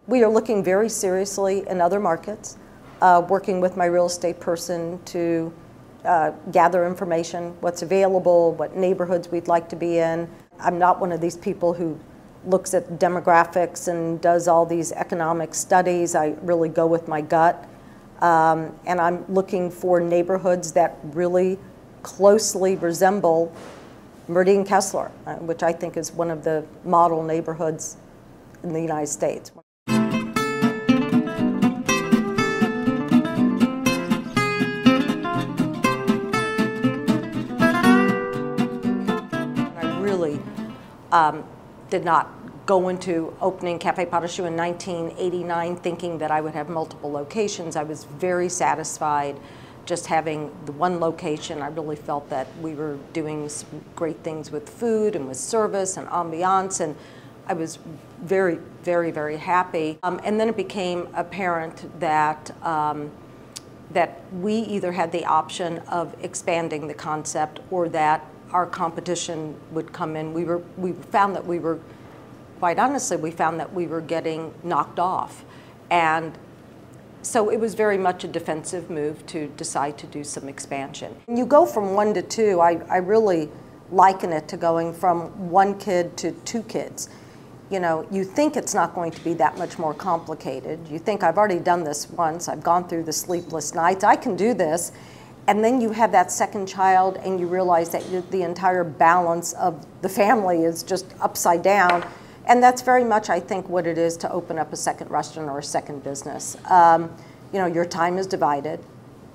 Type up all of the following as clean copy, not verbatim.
We are looking very seriously in other markets, working with my real estate person to gather information, what's available, what neighborhoods we'd like to be in. I'm not one of these people who looks at demographics and does all these economic studies. I really go with my gut. And I'm looking for neighborhoods that really closely resemble Meridian Kessler, which I think is one of the model neighborhoods in the United States. I really did not go into opening Café Patachou in 1989 thinking that I would have multiple locations. I was very satisfied just having the one location. I really felt that we were doing some great things with food and with service and ambiance, and I was very, very, very happy. And then it became apparent that that we either had the option of expanding the concept or that our competition would come in. We found that we were, quite honestly, we found that we were getting knocked off. And so it was very much a defensive move to decide to do some expansion. When you go from 1 to 2, I really liken it to going from 1 kid to 2 kids. You know, you think it's not going to be that much more complicated. You think, I've already done this once, I've gone through the sleepless nights, I can do this. And then you have that second child and you realize that the entire balance of the family is just upside down. And that's very much, I think, what it is to open up a second restaurant or a second business. You know, your time is divided.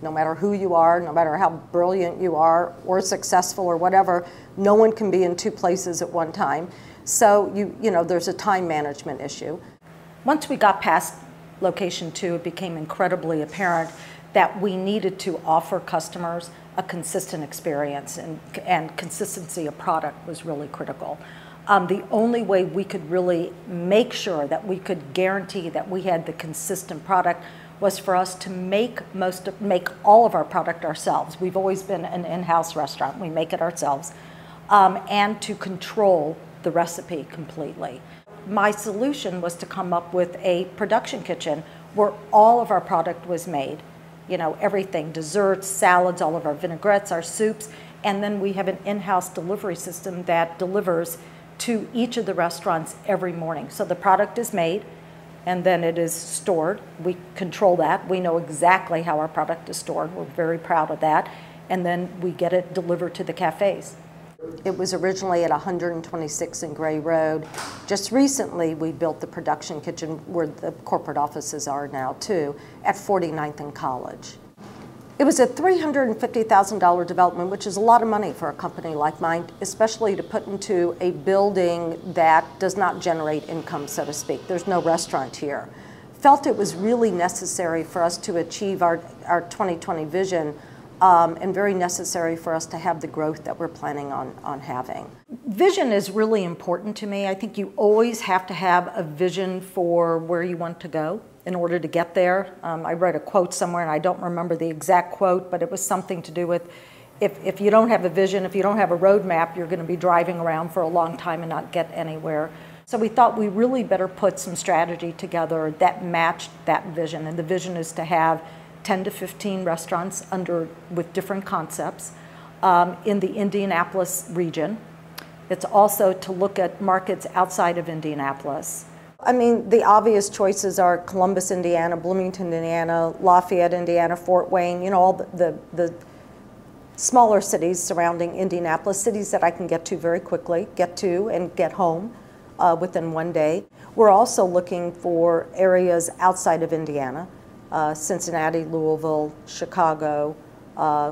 No matter who you are, no matter how brilliant you are or successful or whatever, no one can be in 2 places at one time. So, you know, there's a time management issue. Once we got past location 2, it became incredibly apparent that we needed to offer customers a consistent experience, and consistency of product was really critical. The only way we could really make sure that we could guarantee that we had the consistent product was for us to make all of our product ourselves. We've always been an in-house restaurant. We make it ourselves. And to control the recipe completely. My solution was to come up with a production kitchen where all of our product was made. You know, everything, desserts, salads, all of our vinaigrettes, our soups, and then we have an in-house delivery system that delivers to each of the restaurants every morning. So the product is made and then it is stored. We control that. We know exactly how our product is stored. We're very proud of that. And then we get it delivered to the cafes. It was originally at 126 in Gray Road. Just recently we built the production kitchen where the corporate offices are now too, at 49th and College. It was a $350,000 development, which is a lot of money for a company like mine, especially to put into a building that does not generate income, so to speak. There's no restaurant here. Felt it was really necessary for us to achieve our 2020 vision, and very necessary for us to have the growth that we're planning on having. Vision is really important to me. I think you always have to have a vision for where you want to go in order to get there. I read a quote somewhere, and I don't remember the exact quote, but it was something to do with if you don't have a vision, if you don't have a roadmap, you're going to be driving around for a long time and not get anywhere. So we thought we really better put some strategy together that matched that vision, and the vision is to have 10 to 15 restaurants with different concepts in the Indianapolis region. It's also to look at markets outside of Indianapolis. I mean, the obvious choices are Columbus, Indiana, Bloomington, Indiana, Lafayette, Indiana, Fort Wayne, you know, all the smaller cities surrounding Indianapolis, cities that I can get to very quickly, get to and get home within 1 day. We're also looking for areas outside of Indiana. Cincinnati, Louisville, Chicago,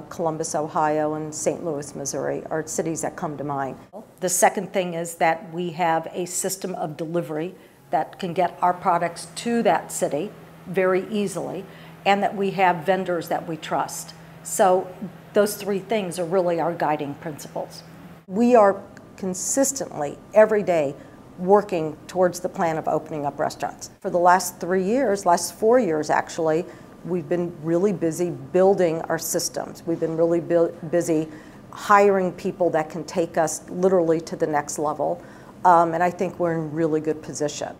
Columbus, Ohio, and St. Louis, Missouri are cities that come to mind. The second thing is that we have a system of delivery that can get our products to that city very easily, and that we have vendors that we trust. So those 3 things are really our guiding principles. We are consistently, every day, working towards the plan of opening up restaurants. For the last 4 years actually, we've been really busy building our systems. We've been really busy hiring people that can take us literally to the next level. And I think we're in really good position.